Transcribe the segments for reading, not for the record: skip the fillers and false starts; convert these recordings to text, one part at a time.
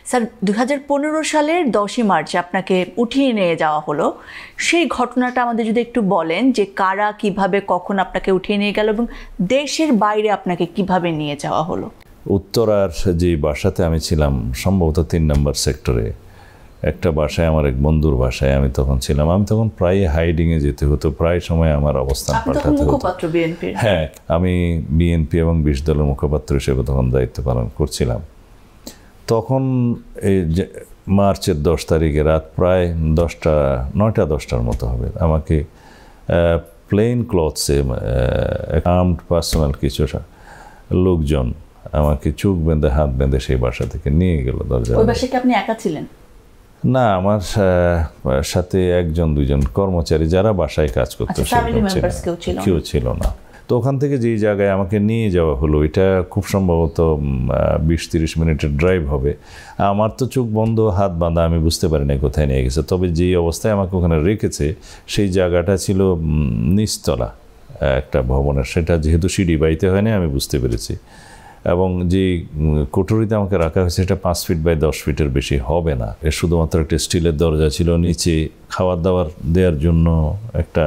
Sir 2015 সালের 10ই March আপনাকে উঠিয়ে নিয়ে যাওয়া হলো, সেই ঘটনাটা আমাদের যদি একটু বলেন যে কারা কিভাবে কখন আপনাকে উঠিয়ে নিয়ে গেল এবং দেশের বাইরে আপনাকে কিভাবে নিয়ে যাওয়া হলো। উত্তরার যে বাসাতে আমি ছিলাম সম্ভবত 3 নম্বর সেক্টরে একটা বাসায়, আমার এক বন্ধুর বাসায় আমি তখন ছিলাম। আমি তখন প্রায় হাইডিংয়ে যেতে হতো, প্রায় সময় আমার অবস্থান পাল্টাতে হতো। হ্যাঁ, আমি বিএনপি এবং 20 দলের মুখপাত্র হিসেবে তখন দায়িত্ব পালন করছিলাম। তখন এই মার্চের 10 তারিখে রাত প্রায় 9টা-10টার মতো হবে, আমাকে প্লেন ক্লথসে আর্মড পার্সোনাল কিছু লোকজন আমাকে চোখ বেঁধে হাত বেঁধে সেই বাসা থেকে নিয়ে গেল। দরজা। ওই বাসায় কি আপনি একা ছিলেন? না, আমার সাথে 1-2জন কর্মচারী যারা বাসায় কাজ করতো, কেউ ছিল না। তো ওখান থেকে যেই জায়গায় আমাকে নিয়ে যাওয়া হলো, এটা খুব সম্ভবত 20-30 মিনিটের ড্রাইভ হবে। আমার তো চোখ বন্ধ, হাত বাঁধা, আমি বুঝতে পারি না কোথায় নিয়ে গেছে। তবে যেই অবস্থায় আমাকে ওখানে রেখেছে সেই জায়গাটা ছিল নিচতলা একটা ভবনের, সেটা যেহেতু সিঁড়ি বাইতে হয়নি আমি বুঝতে পেরেছি। এবং যে কোঠরিতে আমাকে রাখা হয়েছে সেটা 5 ফিট বাই 10 ফিটের বেশি হবে না। এর শুধুমাত্র একটা স্টিলের দরজা ছিল, নিচে খাবার দাবার দেওয়ার জন্য একটা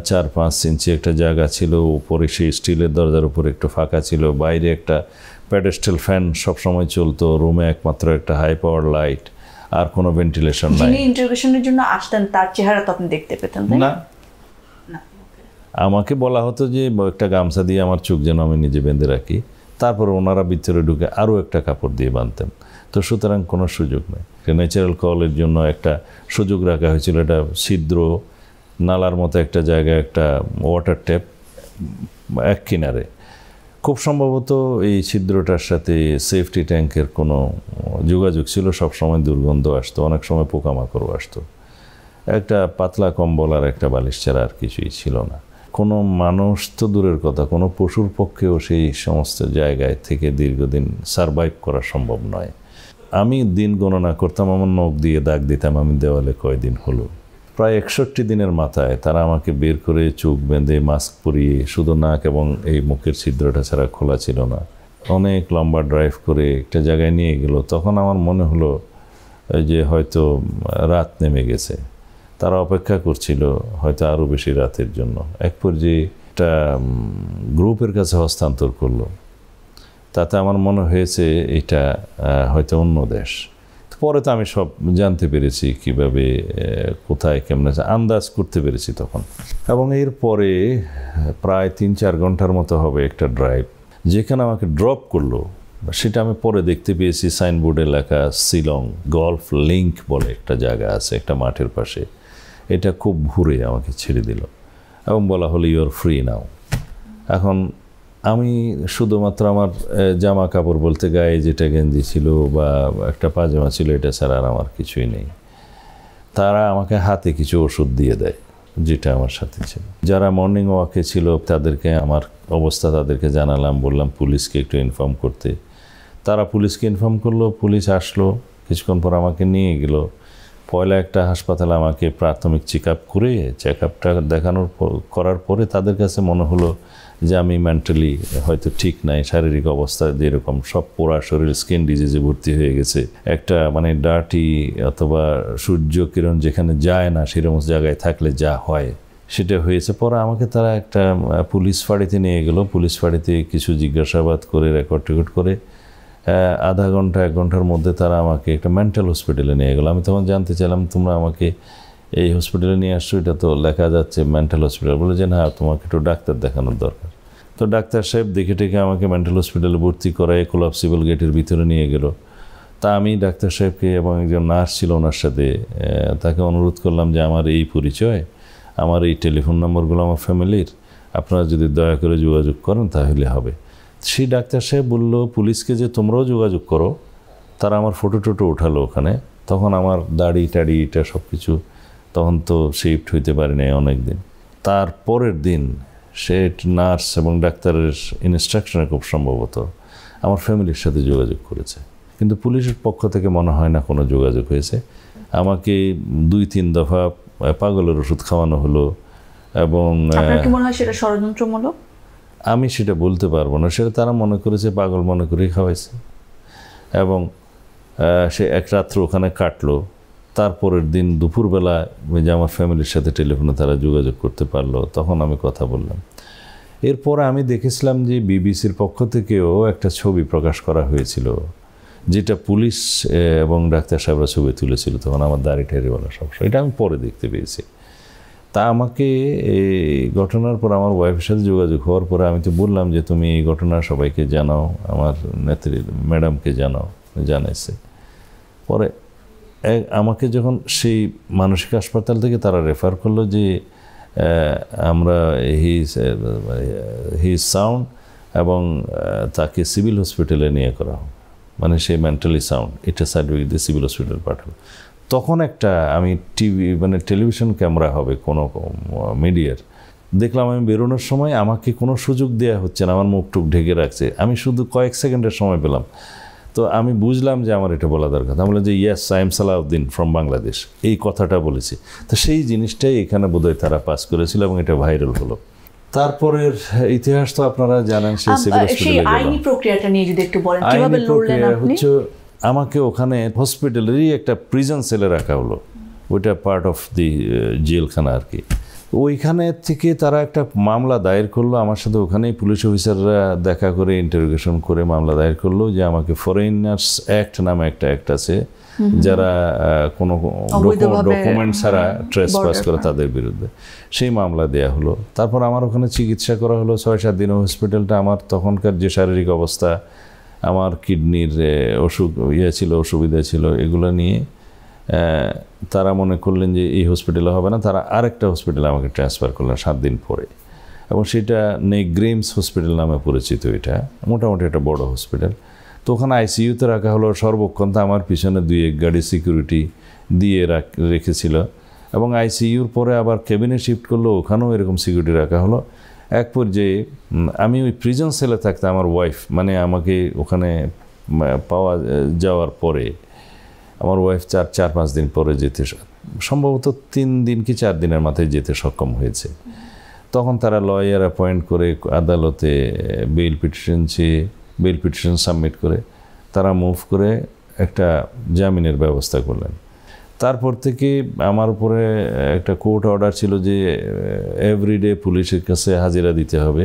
4-5 ইঞ্চি একটা জায়গা ছিল, উপরে সেই স্টিলের দরজার উপরে একটু ফাঁকা ছিল, বাইরে একটা প্যাডেস্টাল ফ্যান সবসময় চলতো, রুমে একমাত্র একটা হাই পাওয়ার লাইট, আর কোনো ভেন্টিলেশন নাই। যিনি ইন্টারোগেশনের জন্য আসতেন তার চেহারা তো আপনি দেখতে পেতেন না? আমাকে বলা হতো যে একটা গামছা দিয়ে আমার চোখ যেন আমি নিজে বেঁধে রাখি, তারপর ওনারা ভিতরে ঢুকে আরও একটা কাপড় দিয়ে বাঁধতেন। তো সুতরাং কোনো সুযোগ নেই। ন্যাচারাল কলের জন্য একটা সুযোগ রাখা হয়েছিল, এটা ছিদ্র নালার মতো একটা জায়গায়, একটা ওয়াটার ট্যাপ এক কিনারে। খুব সম্ভবত এই ছিদ্রটার সাথে সেফটি ট্যাঙ্কের কোনো যোগাযোগ ছিল, সবসময় দুর্গন্ধ আসতো, অনেক সময় পোকামাকড়ও আসতো। একটা পাতলা কম্বল আর একটা বালিশ ছাড়া আর কিছুই ছিল না। কোনো মানুষ তো দূরের কথা, কোনো পশুর পক্ষেও সেই সমস্ত জায়গায় থেকে দীর্ঘদিন সারভাইভ করা সম্ভব নয়। আমি দিন গণনা করতাম, আমার নখ দিয়ে দাগ দিতাম আমি দেওয়ালে কয়দিন হলো। প্রায় 61 দিনের মাথায় তারা আমাকে বের করে চোখ বেঁধে মাস্ক পরিয়ে, শুধু নাক এবং এই মুখের ছিদ্রটা ছাড়া খোলা ছিল না, অনেক লম্বা ড্রাইভ করে একটা জায়গায় নিয়ে গেল। তখন আমার মনে হলো যে হয়তো রাত নেমে গেছে, তারা অপেক্ষা করছিল হয়তো আরও বেশি রাতের জন্য। এক পর্যায়ে একটা গ্রুপের কাছে হস্তান্তর করলো, তাতে আমার মনে হয়েছে এটা হয়তো অন্য দেশ। পরে তো আমি সব জানতে পেরেছি, কিভাবে কোথায় কেমন আন্দাজ করতে পেরেছি তখন। এবং এর পরে প্রায় 3-4 ঘন্টার মতো হবে একটা ড্রাইভ, যেখানে আমাকে ড্রপ করলো সেটা আমি পরে দেখতে পেয়েছি সাইনবোর্ডে লেখা শিলং গলফ লিঙ্ক বলে একটা জায়গা আছে একটা মাঠের পাশে। এটা খুব ভোরে আমাকে ছেড়ে দিল এবং বলা হলো ইউ আর ফ্রি নাও। এখন আমি শুধুমাত্র আমার জামা কাপড় বলতে গায়ে যেটা গেঞ্জি ছিল বা একটা পাজামা ছিল, এটা ছাড়া আর আমার কিছুই নেই। তারা আমাকে হাতে কিছু ওষুধ দিয়ে দেয়, যেটা আমার সাথে ছিল। যারা মর্নিং ওয়াকে ছিল তাদেরকে আমার অবস্থা তাদেরকে জানালাম, বললাম পুলিশকে একটু ইনফর্ম করতে। তারা পুলিশকে ইনফর্ম করলো, পুলিশ আসলো, কিছুক্ষণ পর আমাকে নিয়ে গেল পয়লা একটা হাসপাতালে। আমাকে প্রাথমিক চেক আপ করে, চেক আপটা করার পরে তাদের কাছে মনে হলো যে আমি মেন্টালি হয়তো ঠিক নাই, শারীরিক অবস্থা যেরকম সব পোড়া শরীর, স্কিন ডিজিজে ভর্তি হয়ে গেছে, একটা মানে ডার্টি অথবা সূর্য কিরণ যেখানে যায় না সেরকম জায়গায় থাকলে যা হয় সেটা হয়েছে। পরে আমাকে তারা একটা পুলিশ ফাঁড়িতে নিয়ে গেল। পুলিশ ফাঁড়িতে কিছু জিজ্ঞাসাবাদ করে রেকর্ড করে আধা ঘন্টা 1 ঘন্টার মধ্যে তারা আমাকে একটা মেন্টাল হসপিটালে নিয়ে গেলো। আমি তখন জানতে চাইলাম তোমরা আমাকে এই হসপিটালে নিয়ে আসছো, এটা তো লেখা যাচ্ছে মেন্টাল হসপিটাল। বলে যে না, তোমাকে একটু ডাক্তার দেখানোর দরকার। তো ডাক্তার সাহেব দেখে টেকে আমাকে মেন্টাল হসপিটালে ভর্তি করায় কোলাপসিবল গেটের ভিতরে নিয়ে গেল। তা আমি ডাক্তার সাহেবকে এবং একজন নার্স ছিল ওনার সাথে, তাকে অনুরোধ করলাম যে আমার এই পরিচয়, আমার এই টেলিফোন নম্বরগুলো আমার ফ্যামিলির, আপনারা যদি দয়া করে যোগাযোগ করেন তাহলে হবে। সেই ডাক্তার সাহেব বললো পুলিশকে যে তোমরাও যোগাযোগ করো। তারা আমার ফটো টোটো উঠালো ওখানে। তখন আমার দাড়ি টাড়ি এটা সব কিছু তখন তো শিফট হইতে পারি নাই অনেক দিন। তার পরের দিন সে নার্স এবং ডাক্তারের ইনস্ট্রাকশনে খুব সম্ভবত আমার ফ্যামিলির সাথে যোগাযোগ করেছে, কিন্তু পুলিশের পক্ষ থেকে মনে হয় না কোনো যোগাযোগ হয়েছে। আমাকে 2-3 দফা পাগলের ওষুধ খাওয়ানো হলো এবং আপনার কি মনে হয় সেটা ষড়যন্ত্রমূলক? আমি সেটা বলতে পারবো না, সেটা তারা মনে করেছে, পাগল মনে করেই খাওয়াইছে। এবং সে এক রাত্র ওখানে কাটলো। তারপরের দিন দুপুরবেলা যে আমার ফ্যামিলির সাথে টেলিফোনে তারা যোগাযোগ করতে পারলো, তখন আমি কথা বললাম। এরপরে আমি দেখেছিলাম যে বিবিসির পক্ষ থেকেও একটা ছবি প্রকাশ করা হয়েছিল, যেটা পুলিশ এবং ডাক্তার সাহেবরা ছবি তুলেছিল, তখন আমার দাড়ি ঠেরিওয়ালা সব। এটা আমি পরে দেখতে পেয়েছি। তা আমাকে এই ঘটনার পর আমার ওয়াইফের সাথে যোগাযোগ হওয়ার পরে আমি তো বললাম যে তুমি এই ঘটনা সবাইকে জানাও, আমার নেত্রী ম্যাডামকে জানাইছে। পরে আমাকে যখন সেই মানসিক হাসপাতাল থেকে তারা রেফার করলো যে আমরা হি সাউন্ড এবং তাকে সিভিল হসপিটালে নিয়ে করা হোক, মানে সে মেন্টালি সাউন্ড, এটা সার্টিফিকেট দিয়ে সিভিল হসপিটাল পাঠালো। তখন একটা আমি টেলিভিশন ক্যামেরা হবে কোনো মিডিয়ার, দেখলাম আমি বেরোনোর সময় আমাকে কোনো সুযোগ দেওয়া হচ্ছে না, আমার মুখ টুক ঢেকে রাখছে। আমি শুধু কয়েক সেকেন্ডের সময় পেলাম, তো আমি বুঝলাম যে আমার এটা বলা দরকার। আমি বললাম যে yes, I am Salauddin from Bangladesh, এই কথাটা বলেছি। তো সেই জিনিসটাই এখানে বোধহয় তারা পাস করেছিল এবং এটা ভাইরাল হলো। তারপরের ইতিহাস তো আপনারা জানেন। সেই আইনি প্রক্রিয়াটা নিয়ে যদি একটু বলেন, কিভাবে লড়লেন আপনি? আমাকে ওখানে হসপিটালেরই একটা প্রিজন সেলে রাখা হলো, ওইটা পার্ট অফ দি জেলখানা আর কি। ওইখানে থেকে তারা একটা মামলা দায়ের করলো আমার সাথে। ওখানেই পুলিশ অফিসাররা দেখা করে ইন্টারোগেশন করে মামলা দায়ের করলো যে আমাকে ফরেনার্স অ্যাক্ট নামে একটা অ্যাক্ট আছে, যারা কোনো ডকুমেন্ট ছাড়া ট্রেসপাস করে তাদের বিরুদ্ধে, সেই মামলা দেয়া হলো। তারপর আমার ওখানে চিকিৎসা করা হলো 6-7 দিন। হসপিটালটা আমার তখনকার যে শারীরিক অবস্থা, আমার কিডনির ছিল, অসুবিধা ছিল, এগুলো নিয়ে তারা মনে করলেন যে এই হসপিটালে হবে না, তারা আরেকটা হসপিটালে আমাকে ট্রান্সফার করলেন 7 দিন পরে, এবং সেটা নেগ্রিমস হসপিটাল নামে পরিচিত। এটা মোটামুটি একটা বড় হসপিটাল। তো ওখানে আইসিইউতে রাখা হলো সর্বক্ষণ। তো আমার পিছনে 2-1 গাড়ি সিকিউরিটি দিয়ে রেখেছিল, এবং আইসিইউর পরে আবার কেবিনে শিফট করলো, ওখানেও এরকম সিকিউরিটি রাখা হলো। এক পর্যায়ে আমি ওই প্রিজন সেলে থাকতে আমার ওয়াইফ, মানে আমাকে ওখানে পাওয়া যাওয়ার পরে আমার ওয়াইফ 4-5 দিন পরে যেতে, সম্ভবত 3 দিন কি 4 দিনের মাথায় যেতে সক্ষম হয়েছে। তখন তারা লয়ার অ্যাপয়েন্ট করে আদালতে বেইল পিটিশন সাবমিট করে তারা মুভ করে একটা জামিনের ব্যবস্থা করলেন। তারপর থেকে আমার উপরে একটা কোর্ট অর্ডার ছিল যে এভরিডে পুলিশের কাছে হাজিরা দিতে হবে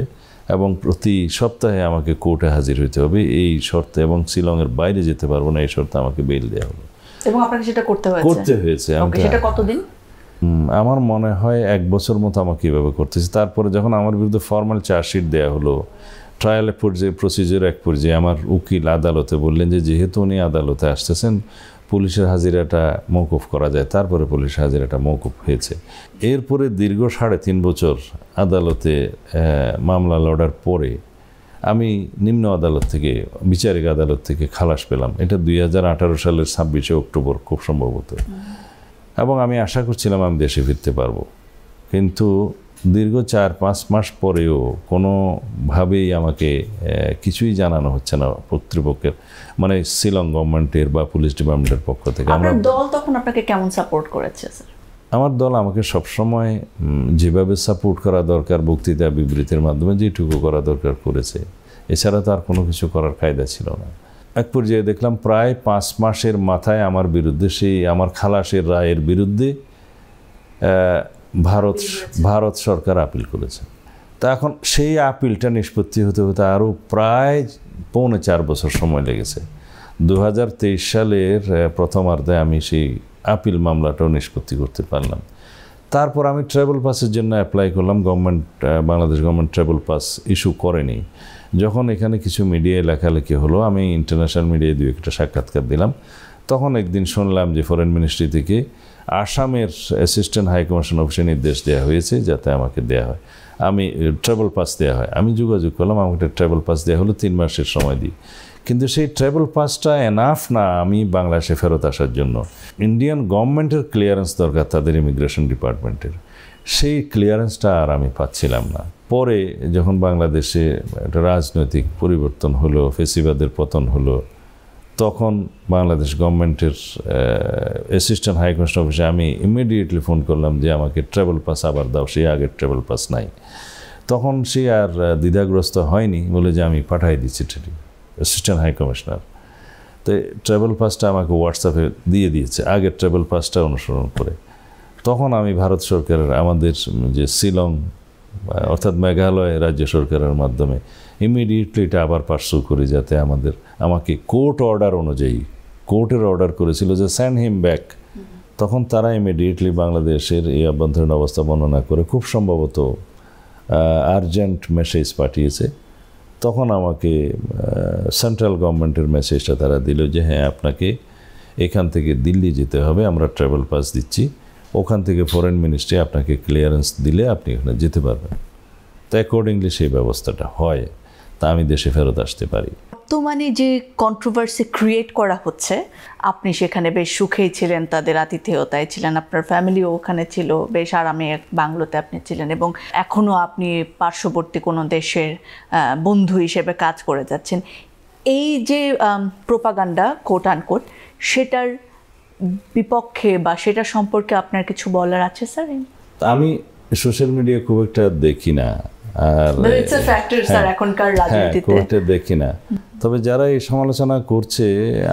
এবং প্রতি সপ্তাহে আমাকে কোর্টে হাজির হতে হবে এই শর্তে, এবং শিলংয়ের বাইরে যেতে পারবো না এই শর্তে আমাকে বেইল দেওয়া হলো। এবং আপনাকে সেটা করতে হয়েছে। সেটা কতদিন? আমার মনে হয় 1 বছর মতো আমাকে এভাবে করতেছি। তারপরে যখন আমার বিরুদ্ধে ফর্মাল চার্জশিট দেওয়া হলো, ট্রায়াল প্রসিজার এক পর্যায়ে আমার উকিল আদালতে বললেন যে যেহেতু উনি আদালতে আসতেছেন, পুলিশের হাজিরাটা মওকুফ করা যায়। তারপরে পুলিশের হাজিরাটা মওকুফ হয়েছে। এরপরে দীর্ঘ 3.5 বছর আদালতে মামলা লড়ার পরে আমি নিম্ন আদালত থেকে, বিচারিক আদালত থেকে খালাস পেলাম। এটা 2018 সালের 26শে অক্টোবর খুব সম্ভবত। এবং আমি আশা করছিলাম আমি দেশে ফিরতে পারবো, কিন্তু দীর্ঘ 4-5 মাস পরেও কোনোভাবেই আমাকে কিছুই জানানো হচ্ছে না কর্তৃপক্ষের, মানে শিলং গভর্নমেন্টের বা পুলিশ ডিপার্টমেন্টের পক্ষ থেকে। আপনার দল তখন আপনাকে কেমন সাপোর্ট করেছে স্যার? আমার দল আমাকে সবসময় যেভাবে সাপোর্ট করা দরকার, বক্তৃতা বিবৃতির মাধ্যমে যেটুকু করা দরকার করেছে, এছাড়া তো আর কোনো কিছু করার কায়দা ছিল না। এক পর্যায়ে দেখলাম প্রায় 5 মাসের মাথায় আমার বিরুদ্ধে, সেই আমার খালাসের রায়ের বিরুদ্ধে ভারত সরকার আপিল করেছে। তা এখন সেই আপিলটা নিষ্পত্তি হতে হতে আরও প্রায় 4.25 বছর সময় লেগেছে। 2023 সালের প্রথমার্ধে আমি সেই আপিল মামলাটাও নিষ্পত্তি করতে পারলাম। তারপর আমি ট্রাভেল পাসের জন্য অ্যাপ্লাই করলাম। Bangladesh government travel pass issue করেনি। যখন এখানে কিছু মিডিয়ায় লেখালেখি হলো, আমি ইন্টারন্যাশনাল মিডিয়ায় 2-1টা সাক্ষাৎকার দিলাম। তখন একদিন শুনলাম যে ফরেন মিনিস্ট্রি থেকে আসামের অ্যাসিস্ট্যান্ট হাই কমিশন অফিসে নির্দেশ দেওয়া হয়েছে যাতে আমাকে দেওয়া হয়, আমি ট্রাভেল পাস দেওয়া হয়। আমি যোগাযোগ করলাম, আমাকে ট্রাভেল পাস দেওয়া হলো 3 মাসের সময় দিই। কিন্তু সেই ট্রাভেল পাসটা এনাফ না আমি বাংলাদেশে ফেরত আসার জন্য। ইন্ডিয়ান গভর্নমেন্টের ক্লিয়ারেন্স দরকার, তাদের ইমিগ্রেশন ডিপার্টমেন্টের। সেই ক্লিয়ারেন্সটা আর আমি পাচ্ছিলাম না। পরে যখন বাংলাদেশে একটা রাজনৈতিক পরিবর্তন হলো, ফেসিবাদের পতন হলো, তখন বাংলাদেশ গভর্নমেন্টের অ্যাসিস্ট্যান্ট হাই কমিশন অফিসে আমি ইমিডিয়েটলি ফোন করলাম যে আমাকে ট্রাভেল পাস আবার দাও, সেই আগের ট্রাভেল পাস নাই। তখন সে আর দ্বিধাগ্রস্ত হয়নি, বলে যে আমি পাঠাই দিচ্ছি অ্যাসিস্ট্যান্ট হাই কমিশনার। তো ট্রাভেল পাসটা আমাকে হোয়াটসঅ্যাপে দিয়ে দিয়েছে, আগের ট্রাভেল পাসটা অনুসরণ করে। তখন আমি ভারত সরকারের আমাদের যে শিলং অর্থাৎ মেঘালয় রাজ্য সরকারের মাধ্যমে ইমিডিয়েটলি এটা আবার পার্সু করি, যাতে আমাকে কোর্ট অর্ডার অনুযায়ী, কোর্টের অর্ডার করেছিল যে স্যান্ড হিম ব্যাক। তখন তারা ইমিডিয়েটলি বাংলাদেশের এই অভ্যন্তরীণ অবস্থা বর্ণনা করে খুব সম্ভবত আর্জেন্ট মেসেজ পাঠিয়েছে। তখন আমাকে সেন্ট্রাল গভর্নমেন্টের মেসেজটা তারা দিল যে হ্যাঁ, আপনাকে এখান থেকে দিল্লি যেতে হবে, আমরা ট্রাভেল পাস দিচ্ছি, ওখান থেকে ফরেন মিনিস্ট্রি আপনাকে ক্লিয়ারেন্স দিলে আপনি এখানে যেতে পারবেন। তো অ্যাকর্ডিংলি সেই ব্যবস্থাটা হয়, তা আমি দেশে ফেরত আসতে পারি। বর্তমানে যে কন্ট্রোভার্সি ক্রিয়েট করা হচ্ছে, আপনি সেখানে বেশ সুখেই ছিলেন, তাদের আতিথেয়তায় ছিলেন, আপনার ফ্যামিলিও ওখানে ছিল, বেশ আরামে বাংলোতে আপনি ছিলেন, এবং এখনও আপনি পার্শ্ববর্তী কোনো দেশের বন্ধু হিসেবে কাজ করে যাচ্ছেন। এই যে প্রোপাগান্ডা কোট আনকোট, সেটার বিপক্ষে বা সেটা সম্পর্কে আপনার কিছু বলার আছে স্যার? আমি সোশ্যাল মিডিয়া খুব একটা দেখি না, আর এখনকার রাজনীতিতে খুব একটা দেখি না। তবে যারা এই সমালোচনা করছে,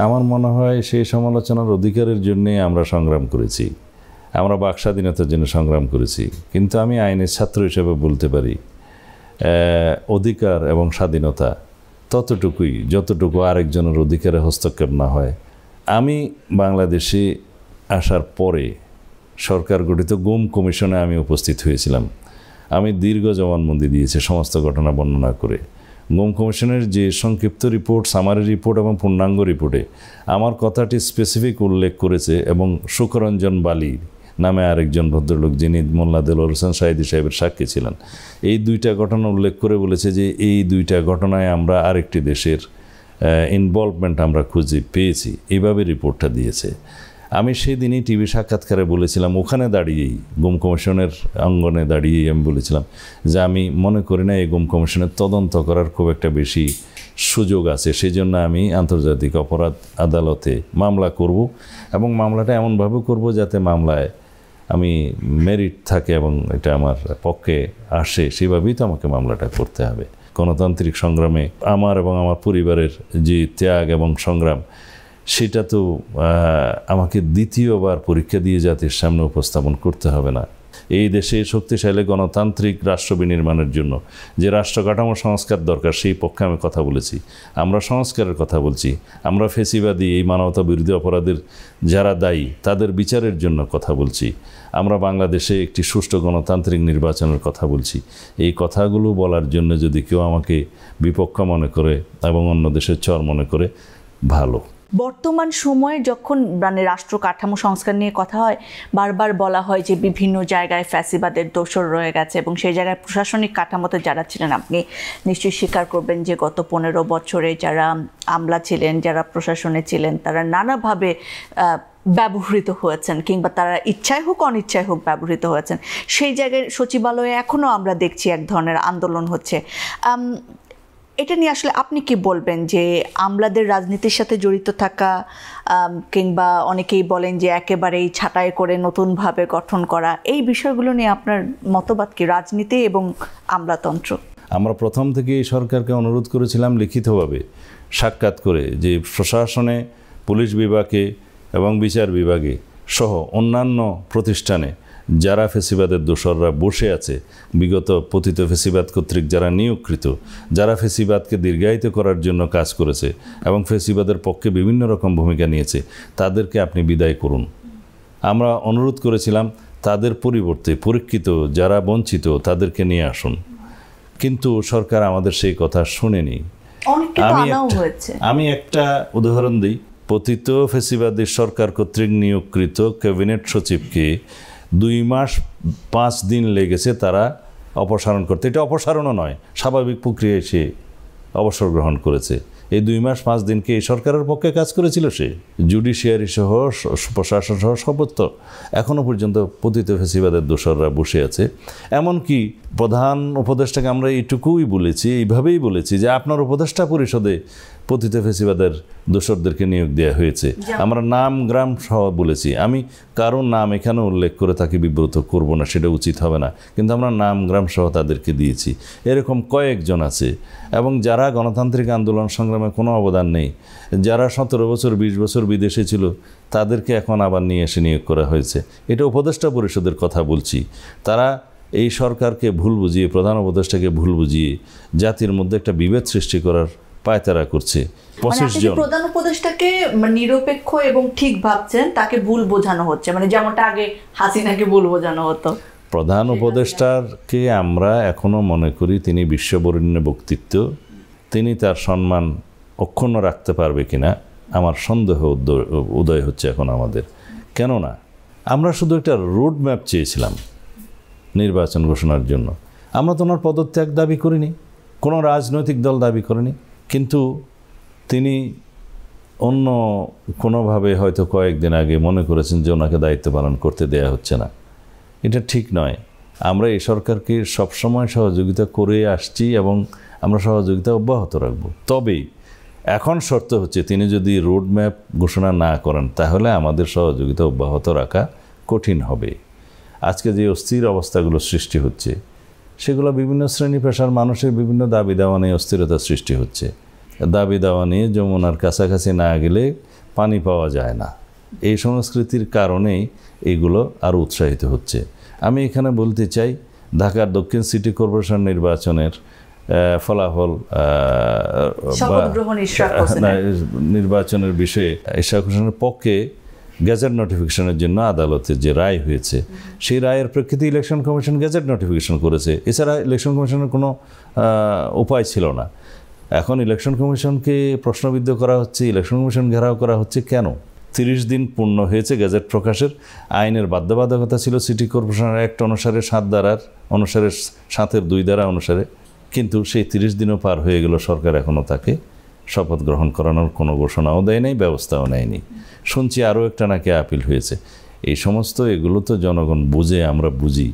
আমার মনে হয় সেই সমালোচনার অধিকারের জন্যে আমরা সংগ্রাম করেছি, আমরা বাক স্বাধীনতার জন্য সংগ্রাম করেছি। কিন্তু আমি আইনের ছাত্র হিসেবে বলতে পারি, অধিকার এবং স্বাধীনতা ততটুকুই যতটুকু আরেকজনের অধিকারে হস্তক্ষেপ না হয়। আমি বাংলাদেশে আসার পরে সরকার গঠিত গুম কমিশনে আমি উপস্থিত হয়েছিলাম। আমি দীর্ঘ জবানবন্দি দিয়েছি সমস্ত ঘটনা বর্ণনা করে। গুম কমিশনের যে সংক্ষিপ্ত রিপোর্ট, সামারি রিপোর্ট এবং পূর্ণাঙ্গ রিপোর্টে আমার কথাটি স্পেসিফিক উল্লেখ করেছে, এবং সুখরঞ্জন বালি নামে আরেকজন ভদ্রলোক, যিনি মোল্লা দেলোয়ার হোসেন সাঈদী সাহেবের সাক্ষী ছিলেন, এই দুইটা ঘটনা উল্লেখ করে বলেছে যে এই দুইটা ঘটনায় আমরা আরেকটি দেশের ইনভলভমেন্ট আমরা খুঁজে পেয়েছি, এইভাবে রিপোর্টটা দিয়েছে। আমি সেই দিনই টিভি সাক্ষাৎকারে বলেছিলাম, ওখানে দাঁড়িয়েই, গুম কমিশনের অঙ্গনে দাঁড়িয়েই আমি বলেছিলাম যে আমি মনে করি না এই গুম কমিশনের তদন্ত করার খুব একটা বেশি সুযোগ আছে, সেই জন্য আমি আন্তর্জাতিক অপরাধ আদালতে মামলা করব, এবং মামলাটা এমনভাবে করব যাতে মামলায় আমি মেরিট থাকে এবং এটা আমার পক্ষে আসে, সেভাবেই তো আমাকে মামলাটা করতে হবে। গণতান্ত্রিক সংগ্রামে আমার এবং আমার পরিবারের যে ত্যাগ এবং সংগ্রাম, সেটা তো আমাকে দ্বিতীয়বার পরীক্ষা দিয়ে জাতির সামনে উপস্থাপন করতে হবে না। এই দেশে শক্তিশালী গণতান্ত্রিক রাষ্ট্র বিনির্মাণের জন্য যে রাষ্ট্র কাঠামো সংস্কার দরকার, সেই পক্ষে আমি কথা বলেছি। আমরা সংস্কারের কথা বলছি, আমরা ফেসিবাদী এই মানবতা বিরোধী অপরাধের যারা দায়ী তাদের বিচারের জন্য কথা বলছি, আমরা বাংলাদেশে একটি সুষ্ঠু গণতান্ত্রিক নির্বাচনের কথা বলছি। এই কথাগুলো বলার জন্য যদি কেউ আমাকে বিপক্ষ মনে করে এবং অন্য দেশের চর মনে করে, ভালো। বর্তমান সময়ে যখন মানে রাষ্ট্র কাঠামো সংস্কার নিয়ে কথা হয়, বারবার বলা হয় যে বিভিন্ন জায়গায় ফ্যাসিবাদের দোসর রয়ে গেছে, এবং সেই জায়গায় প্রশাসনিক কাঠামোতে যারা ছিলেন, আপনি নিশ্চয়ই স্বীকার করবেন যে গত 15 বছরে যারা আমলা ছিলেন, যারা প্রশাসনে ছিলেন, তারা নানাভাবে ব্যবহৃত হয়েছেন, কিংবা তারা ইচ্ছায় হোক অনিচ্ছায় হোক ব্যবহৃত হয়েছেন। সেই জায়গায় সচিবালয়ে এখনও আমরা দেখছি এক ধরনের আন্দোলন হচ্ছে। এটা নিয়ে আসলে আপনি কি বলবেন, যে আমলাদের রাজনীতির সাথে জড়িত থাকা, কিংবা অনেকেই বলেন যে একেবারেই ছাঁটাই করে নতুনভাবে গঠন করা, এই বিষয়গুলো নিয়ে আপনার মতবাদ কি, রাজনীতি এবং আমলাতন্ত্র? আমরা প্রথম থেকেই সরকারকে অনুরোধ করেছিলাম লিখিতভাবে সাক্ষাৎ করে, যে প্রশাসনে, পুলিশ বিভাগে এবং বিচার বিভাগে সহ অন্যান্য প্রতিষ্ঠানে যারা ফেসিবাদের দোসররা বসে আছে, বিগত পতিত ফেসিবাদ কর্তৃক যারা নিয়োগকৃত, যারা ফেসিবাদকে দীর্ঘায়িত করার জন্য কাজ করেছে এবং ফেসিবাদের পক্ষে বিভিন্ন রকম ভূমিকা নিয়েছে, তাদেরকে আপনি বিদায় করুন। আমরা অনুরোধ করেছিলাম তাদের পরিবর্তে পরীক্ষিত যারা বঞ্চিত তাদেরকে নিয়ে আসুন, কিন্তু সরকার আমাদের সেই কথা শুনেনি। আমি একটা উদাহরণ দিই। পতিত ফেসিবাদের সরকার কর্তৃক নিয়োগকৃত ক্যাবিনেট সচিবকে 2 মাস 5 দিন লেগেছে তারা অপসারণ করতে। এটা অপসারণও নয়, স্বাভাবিক প্রক্রিয়ায় সে অবসর গ্রহণ করেছে। এই 2 মাস 5 দিনকে এই সরকারের পক্ষে কাজ করেছিল সে। জুডিশিয়ারি সহ প্রশাসন সহ সর্বত্র এখনও পর্যন্ত পতিত ফেসিবাদের দোসররা বসে আছে। এমনকি প্রধান উপদেষ্টাকে আমরা এইটুকুই বলেছি, এইভাবেই বলেছি যে আপনার উপদেষ্টা পরিষদে পতিত ফেসিবাদের দোসরদেরকে নিয়োগ দেওয়া হয়েছে। আমরা নাম গ্রাম সহ বলেছি। আমি কারোর নাম এখানে উল্লেখ করে তাকে বিব্রত করব না, সেটা উচিত হবে না, কিন্তু আমরা নাম গ্রাম সহ তাদেরকে দিয়েছি। এরকম কয়েকজন আছে, এবং যারা গণতান্ত্রিক আন্দোলন সংগ্রামে কোনো অবদান নেই, যারা 17 বছর 20 বছর বিদেশে ছিল, তাদেরকে এখন আবার নিয়ে এসে নিয়োগ করা হয়েছে। এটা উপদেষ্টা পরিষদের কথা বলছি। তারা এই সরকারকে ভুল বুঝিয়ে, প্রধান উপদেষ্টাকে ভুল বুঝিয়ে জাতির মধ্যে একটা বিভেদ সৃষ্টি করার পায়তারা করছে। 25 জন প্রধান উপদেষ্টাকে নিরপেক্ষ এবং ঠিক ভাবছেন, তাকে ভুল বোঝানো হচ্ছে, মানে যেমনটা আগে হাসিনাকে ভুল বোঝানো হতো। প্রধান উপদেষ্টাকে আমরা এখনো মনে করি তিনি বিশ্ববরেণ্য ব্যক্তিত্ব, তিনি তার সম্মান অক্ষুণ্ণ রাখতে পারবে কিনা আমার সন্দেহ উদয় হচ্ছে এখন আমাদের। কেননা আমরা শুধু একটা রোড ম্যাপ চেয়েছিলাম নির্বাচন ঘোষণার জন্য। আমরা তো ওনার পদত্যাগ দাবি করিনি, কোনো রাজনৈতিক দল দাবি করেনি, কিন্তু তিনি অন্য কোনোভাবে হয়তো কয়েকদিন আগে মনে করেছেন যে ওনাকে দায়িত্ব পালন করতে দেয়া হচ্ছে না। এটা ঠিক নয়। আমরা এই সরকারকে সবসময় সহযোগিতা করে আসছি এবং আমরা সহযোগিতা অব্যাহত রাখব। তবে এখন শর্ত হচ্ছে তিনি যদি রোড ম্যাপ ঘোষণা না করেন, তাহলে আমাদের সহযোগিতা অব্যাহত রাখা কঠিন হবে। আজকে যে অস্থির অবস্থাগুলো সৃষ্টি হচ্ছে, সেগুলো বিভিন্ন শ্রেণী পেশার মানুষের বিভিন্ন দাবি দাওয়া নিয়ে অস্থিরতা সৃষ্টি হচ্ছে। দাবি দাওয়া নিয়ে যমুনার কাছাকাছি না গেলে পানি পাওয়া যায় না, এই সংস্কৃতির কারণেই এইগুলো আরও উৎসাহিত হচ্ছে। আমি এখানে বলতে চাই, ঢাকার দক্ষিণ সিটি কর্পোরেশন নির্বাচনের ফলাফল নির্বাচনের বিষয়ে ইশরাক হোসেনের পক্ষে গেজেট নোটিফিকেশনের জন্য আদালতে যে রায় হয়েছে, সেই রায়ের প্রেক্ষিতে ইলেকশন কমিশন গেজেট নোটিফিকেশন করেছে। এছাড়া ইলেকশন কমিশনের কোনো উপায় ছিল না। এখন ইলেকশন কমিশনকে প্রশ্নবিদ্ধ করা হচ্ছে, ইলেকশন কমিশন ঘেরাও করা হচ্ছে। কেন? 30 দিন পূর্ণ হয়েছে গেজেট প্রকাশের। আইনের বাধ্যবাধকতা ছিল সিটি কর্পোরেশনের অ্যাক্ট অনুসারে 7 ধারার অনুসারে, 7-এর 2 ধারা অনুসারে, কিন্তু সেই 30 দিনও পার হয়ে গেল, সরকার এখনও তাকে শপথ গ্রহণ করানোর কোনো ঘোষণাও দেয় নাই, ব্যবস্থাও নেয়নি। শুনছি আরও একটা নাকি আপিল হয়েছে। এই সমস্ত এগুলো তো জনগণ বুঝে, আমরা বুঝি।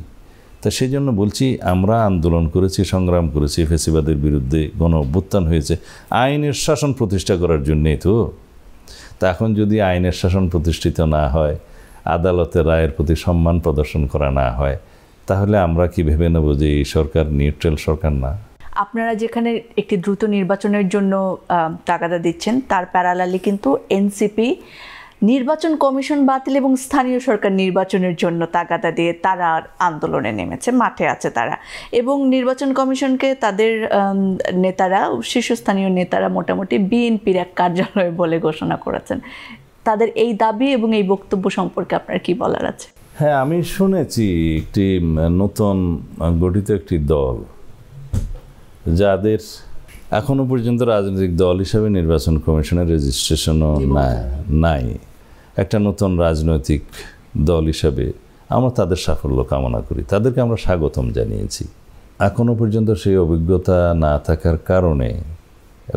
তা সেই জন্য বলছি, আমরা আন্দোলন করেছি, সংগ্রাম করেছি, ফ্যাসিবাদের বিরুদ্ধে গণ অভ্যুত্থান হয়েছে আইনের শাসন প্রতিষ্ঠা করার জন্যেই তো। তা এখন যদি আইনের শাসন প্রতিষ্ঠিত না হয়, আদালতের রায়ের প্রতি সম্মান প্রদর্শন করা না হয়, তাহলে আমরা কি ভেবে নেব যে এই সরকার নিউট্রাল সরকার না? আপনারা যেখানে একটি দ্রুত নির্বাচনের জন্য তাগাদা দিচ্ছেন, তার প্যারালালি কিন্তু এনসিপি নির্বাচন কমিশন বাতিল এবং স্থানীয় সরকার নির্বাচনের জন্য তাগাদা দিয়ে তারা আন্দোলনে নেমেছে, মাঠে আছে তারা। এবং নির্বাচন কমিশনকে তাদের নেতারা, শীর্ষস্থানীয় নেতারা মোটামুটি বিএনপির এক কার্যালয় বলে ঘোষণা করেছেন। তাদের এই দাবি এবং এই বক্তব্য সম্পর্কে আপনার কি বলার আছে? হ্যাঁ, আমি শুনেছি একটি নতুন গঠিত একটি দল, যাদের এখনও পর্যন্ত রাজনৈতিক দল হিসাবে নির্বাচন কমিশনের রেজিস্ট্রেশনও নাই, একটা নতুন রাজনৈতিক দল হিসাবে আমরা তাদের সাফল্য কামনা করি, তাদেরকে আমরা স্বাগতম জানিয়েছি। এখনও পর্যন্ত সেই অভিজ্ঞতা না থাকার কারণে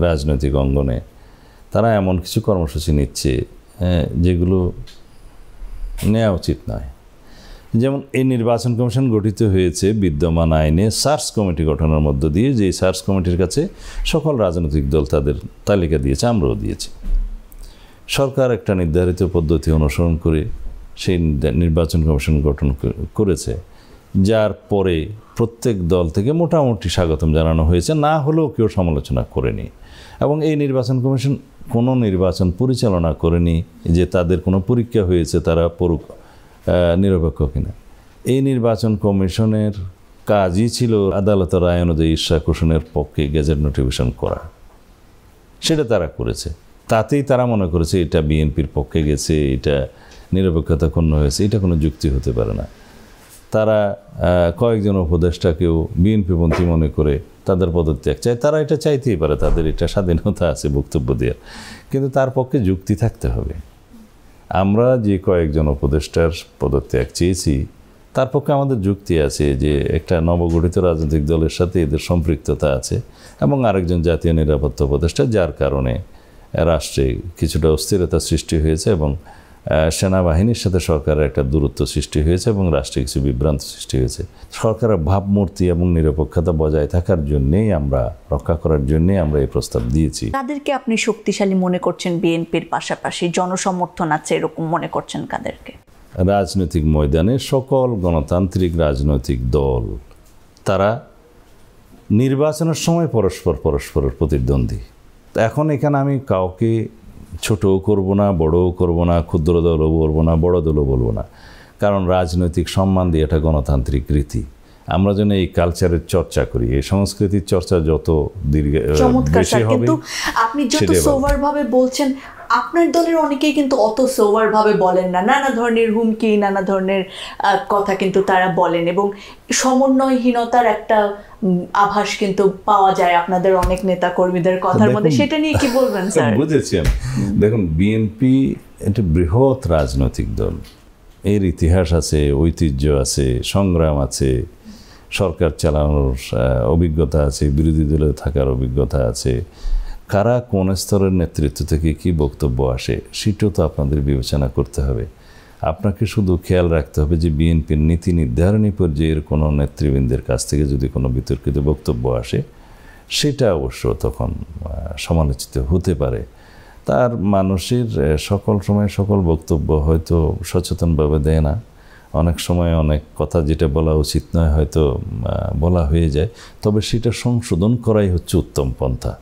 রাজনৈতিক অঙ্গনে তারা এমন কিছু কর্মসূচি নিচ্ছে যেগুলো নেওয়া উচিত নয়। যেমন এই নির্বাচন কমিশন গঠিত হয়েছে বিদ্যমান আইনে সার্চ কমিটি গঠনের মধ্য দিয়ে, যে সার্চ কমিটির কাছে সকল রাজনৈতিক দল তাদের তালিকা দিয়েছে, আমরাও দিয়েছি। সরকার একটা নির্ধারিত পদ্ধতি অনুসরণ করে সেই নির্বাচন কমিশন গঠন করেছে, যার পরে প্রত্যেক দল থেকে মোটামুটি স্বাগতম জানানো হয়েছে, না হলেও কেউ সমালোচনা করেনি। এবং এই নির্বাচন কমিশন কোনো নির্বাচন পরিচালনা করেনি যে তাদের কোনো পরীক্ষা হয়েছে তারা নিরপেক্ষ কিনা। এই নির্বাচন কমিশনের কাজই ছিল আদালতের রায় অনুযায়ী ইশরাক হোসেনের পক্ষে গেজেট নোটিফিকেশন করা, সেটা তারা করেছে। তাতেই তারা মনে করেছে এটা বিএনপির পক্ষে গেছে, এটা নিরপেক্ষতা ক্ষুণ্ণ হয়েছে। এটা কোনো যুক্তি হতে পারে না। তারা কয়েকজন উপদেষ্টাকেও বিএনপিপন্থী মনে করে তাদের পদত্যাগ চায়। তারা এটা চাইতেই পারে, তাদের এটা স্বাধীনতা আছে বক্তব্য দেওয়ার, কিন্তু তার পক্ষে যুক্তি থাকতে হবে। আমরা যে কয়েকজন উপদেষ্টার পদত্যাগ চেয়েছি, তার পক্ষে আমাদের যুক্তি আছে যে একটা নবগঠিত রাজনৈতিক দলের সাথে এদের সম্পৃক্ততা আছে, এবং আরেকজন জাতীয় নিরাপত্তা উপদেষ্টা, যার কারণে রাষ্ট্রে কিছুটা অস্থিরতা সৃষ্টি হয়েছে এবং সেনাবাহিনীর সাথে সরকারের একটা দূরত্ব সৃষ্টি হয়েছে এবং রাষ্ট্রে কিছু বিভ্রান্ত সৃষ্টি হয়েছে। সরকারের ভাবমূর্তি এবং নিরপেক্ষতা বজায় থাকার জন্যেই আমরা, রক্ষা করার জন্যেই আমরা এই প্রস্তাব দিয়েছি। কাদেরকে আপনি শক্তিশালী মনে করছেন বিএনপির পাশাপাশি? জনসমর্থন আছে এরকম মনে করছেন কাদেরকে? রাজনৈতিক ময়দানে সকল গণতান্ত্রিক রাজনৈতিক দল তারা নির্বাচনের সময় পরস্পরের প্রতিদ্বন্দ্বী। এখন এখানে আমি কাউকে ছোটও করব না, বড়ও করব না, ক্ষুদ্র দলও বলবো না, বড় দলও বলবো না, কারণ রাজনৈতিক সম্মান দিয়ে এটা গণতান্ত্রিক রীতি। আমরা যেন এই কালচারের চর্চা করি, এই সংস্কৃতির চর্চা যত বেশি হবে। কিন্তু আপনি যত সোবার ভাবে বলছেন, আপনার দলের অনেকেই কিন্তু অত সোবার ভাবে বলেন না, নানা ধরনের হুমকি, নানা ধরনের কথা কিন্তু তারা বলেন এবং সমন্বয়হীনতার একটা আভাস কিন্তু পাওয়া যায় আপনাদের অনেক নেতা কর্মীদের কথার মধ্যে। সেটা নিয়ে কি বলবেন স্যার? বুঝেছি আমি। দেখুন, বিএনপি একটা বৃহৎ রাজনৈতিক দল, এর ইতিহাস আছে, ঐতিহ্য আছে, সংগ্রাম আছে, সরকার চালানোর অভিজ্ঞতা আছে, বিরোধী দলে থাকার অভিজ্ঞতা আছে। কারা কোন স্তরের নেতৃত্ব থেকে কি বক্তব্য আসে সেটাও তো আপনাদের বিবেচনা করতে হবে। আপনাকে শুধু খেয়াল রাখতে হবে যে বিএনপির নীতি নির্ধারণী পর্যায়ের কোনো নেতৃবৃন্দের কাছ থেকে যদি কোনো বিতর্কিত বক্তব্য আসে, সেটা অবশ্য তখন সমালোচিত হতে পারে। তার মানুষের সকল সময় সকল বক্তব্য হয়তো সচেতনভাবে দেয় না, অনেক সময় অনেক কথা যেটা বলা উচিত নয় হয়তো বলা হয়ে যায়, তবে সেটা সংশোধন করাই হচ্ছে উত্তম পন্থা।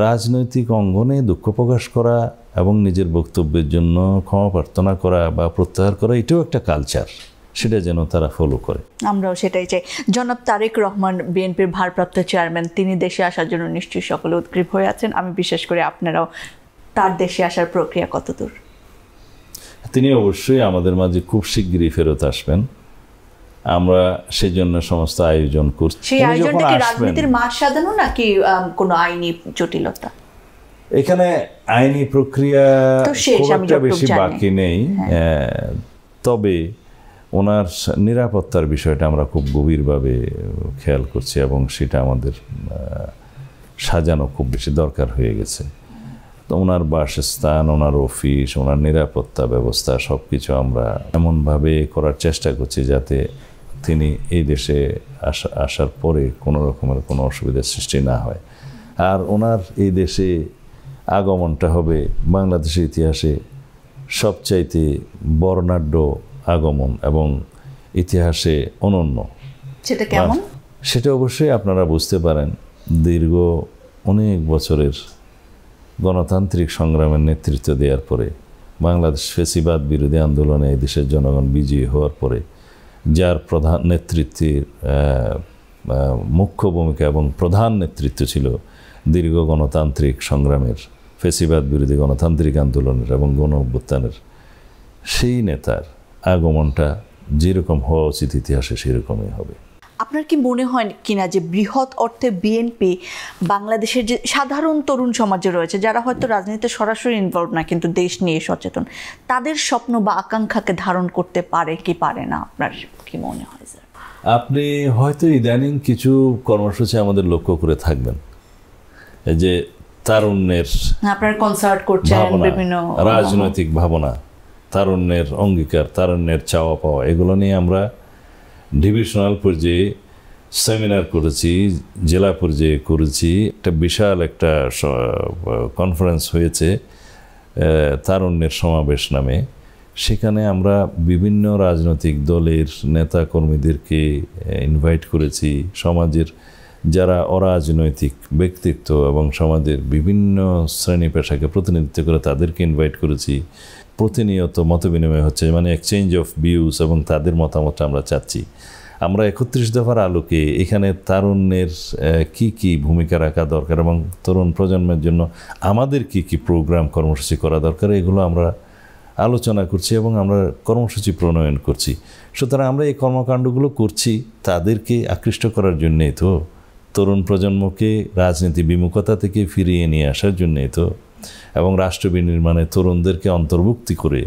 রাজনৈতিক অঙ্গনে দুঃখ প্রকাশ করা এবং নিজের বক্তব্যের জন্য ক্ষমা প্রার্থনা করা বা প্রত্যাহার করা, এটাও একটা কালচার, সেটা যেন তারা ফলো করে। আমরাও সেটাই চাই। জনাব তারেক রহমান বিএনপির ভারপ্রাপ্ত চেয়ারম্যান, তিনি দেশে আসার জন্য নিশ্চয়ই সকলে উদ্গ্রীব হয়ে আছেন। আমি বিশেষ করে আপনারাও। তার দেশে আসার প্রক্রিয়া কতদূর? তিনি অবশ্যই আমাদের মাঝে খুব শিগগিরই ফেরত আসবেন। আমরা সেজন্য সমস্ত আয়োজন করছি। সেই আয়োজনটা কি রাজনীতির মাঠ সাজানো নাকি কোনো আইনি জটিলতা? এখানে আইনি প্রক্রিয়া খুব একটা বেশি বাকি নেই, তবে ওনার নিরাপত্তার বিষয়টা আমরা খুব গভীরভাবে খেয়াল করছি এবং সেটা আমাদের সাজানো খুব বেশি দরকার হয়ে গেছে। তো ওনার বাসস্থান, ওনার অফিস, ওনার নিরাপত্তা ব্যবস্থা সব কিছু আমরা এমনভাবে করার চেষ্টা করছি যাতে তিনি এই দেশে আসার পরে কোনো রকমের কোনো অসুবিধার সৃষ্টি না হয়। আর ওনার এই দেশে আগমনটা হবে বাংলাদেশের ইতিহাসে সবচাইতে বর্ণাঢ্য আগমন এবং ইতিহাসে অনন্য। সেটা কেমন? সেটা অবশ্যই আপনারা বুঝতে পারেন, দীর্ঘ অনেক বছরের গণতান্ত্রিক সংগ্রামের নেতৃত্ব দেওয়ার পরে, বাংলাদেশ ফ্যাসিবাদ বিরোধী আন্দোলনে এই দেশের জনগণ বিজয়ী হওয়ার পরে যার প্রধান নেতৃত্বের মুখ্য ভূমিকা এবং প্রধান নেতৃত্ব ছিল দীর্ঘ গণতান্ত্রিক সংগ্রামের, ফ্যাসিবাদ বিরোধী গণতান্ত্রিক আন্দোলনের এবং গণ অভ্যুত্থানের, সেই নেতার আগমনটা যেরকম হওয়া উচিত ইতিহাসে সেরকমই হবে। আপনার কি মনে হয় কিনা যে বৃহৎ অর্থে বিএনপি বাংলাদেশের যে সাধারণ তরুণ সমাজে রয়েছে, যারা হয়তো রাজনীতিতে সরাসরি ইনভলভ না কিন্তু দেশ নিয়ে সচেতন, তাদের স্বপ্ন বা আকাঙ্ক্ষাকে ধারণ করতে পারে কি পারে না? আপনার কি মনে হয় স্যার? আপনি হয়তো ইদানিং কিছু কর্মসূচি আমাদের লক্ষ্য করে থাকবেন, এই যে তারুণ্যের আপনার কনসার্ট করছেন, বিভিন্ন রাজনৈতিক ভাবনা, তারুণ্যের অঙ্গীকার, তারুণ্যের চাওয়া পাওয়া, এগুলো নিয়ে আমরা ডিভিশনাল পর্যায়ে সেমিনার করেছি, জেলা পর্যায়ে করেছি, একটা বিশাল একটা কনফারেন্স হয়েছে তারুণ্যের সমাবেশ নামে। সেখানে আমরা বিভিন্ন রাজনৈতিক দলের নেতা কর্মীদেরকে ইনভাইট করেছি, সমাজের যারা অরাজনৈতিক ব্যক্তিত্ব এবং সমাজের বিভিন্ন শ্রেণী পেশাকে প্রতিনিধিত্ব করে তাদেরকে ইনভাইট করেছি। প্রতিনিয়ত মত বিনিময় হচ্ছে, মানে এক্সচেঞ্জ অফ ভিউজ, এবং তাদের মতামতটা আমরা চাচ্ছি। আমরা 31 দফার আলোকে এখানে তারুণ্যের কি কি ভূমিকা রাখা দরকার এবং তরুণ প্রজন্মের জন্য আমাদের কি কি প্রোগ্রাম কর্মসূচি করা দরকার, এগুলো আমরা আলোচনা করছি এবং আমরা কর্মসূচি প্রণয়ন করছি। সুতরাং আমরা এই কর্মকাণ্ডগুলো করছি তাদেরকে আকৃষ্ট করার জন্যেই তো, তরুণ প্রজন্মকে রাজনীতি বিমুখতা থেকে ফিরিয়ে নিয়ে আসার জন্যেই তো, এবং রাষ্ট্র বিনির্মাণে তরুণদেরকে অন্তর্ভুক্তি করে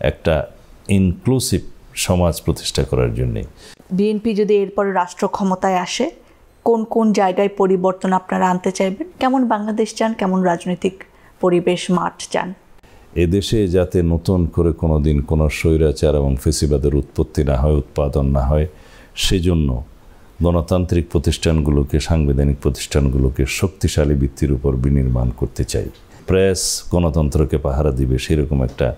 একটা ইনক্লুসিভ সমাজ প্রতিষ্ঠা করার জন্যে। বিএনপি যদি এরপরে রাষ্ট্র ক্ষমতায় আসে, কোন কোন জায়গায় পরিবর্তন আপনারা আনতে চাইবেন? কেমন বাংলাদেশ চান, কেমন রাজনৈতিক পরিবেশ মাঠ চান? এদেশে যাতে নতুন করে কোনো দিন কোনো স্বৈরাচার এবং ফেসিবাদের উৎপত্তি না হয়, উৎপাদন না হয়, সেজন্য গণতান্ত্রিক প্রতিষ্ঠানগুলোকে, সাংবিধানিক প্রতিষ্ঠানগুলোকে শক্তিশালী ভিত্তির উপর বিনির্মাণ করতে চাই। প্রেস গণতন্ত্রকে পাহারা দিবে সেরকম একটা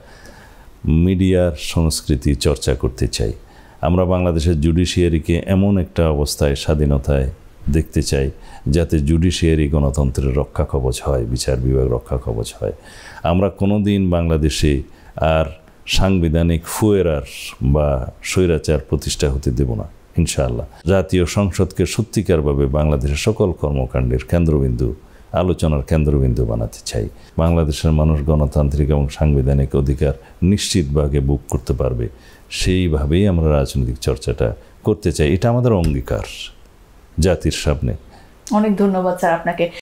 মিডিয়ার সংস্কৃতি চর্চা করতে চাই। আমরা বাংলাদেশের জুডিশিয়ারিকে এমন একটা অবস্থায়, স্বাধীনতায় দেখতে চাই যাতে জুডিশিয়ারি গণতন্ত্রের রক্ষা কবচ হয়, বিচার বিভাগ রক্ষা কবচ হয়। আমরা কোনো দিন বাংলাদেশে আর সাংবিধানিক ফুয়েরার বা স্বৈরাচার প্রতিষ্ঠা হতে দেব না ইনশাআল্লাহ। জাতীয় সংসদকে সত্যিকারভাবে বাংলাদেশের সকল কর্মকাণ্ডের কেন্দ্রবিন্দু, আলোচনার কেন্দ্রবিন্দু বানাতে চাই। বাংলাদেশের মানুষ গণতান্ত্রিক এবং সাংবিধানিক অধিকার নিশ্চিতভাবে ভোগ করতে পারবে, সেইভাবেই আমরা রাজনৈতিক চর্চাটা করতে চাই। এটা আমাদের অঙ্গীকার জাতির সামনে। অনেক ধন্যবাদ স্যার আপনাকে।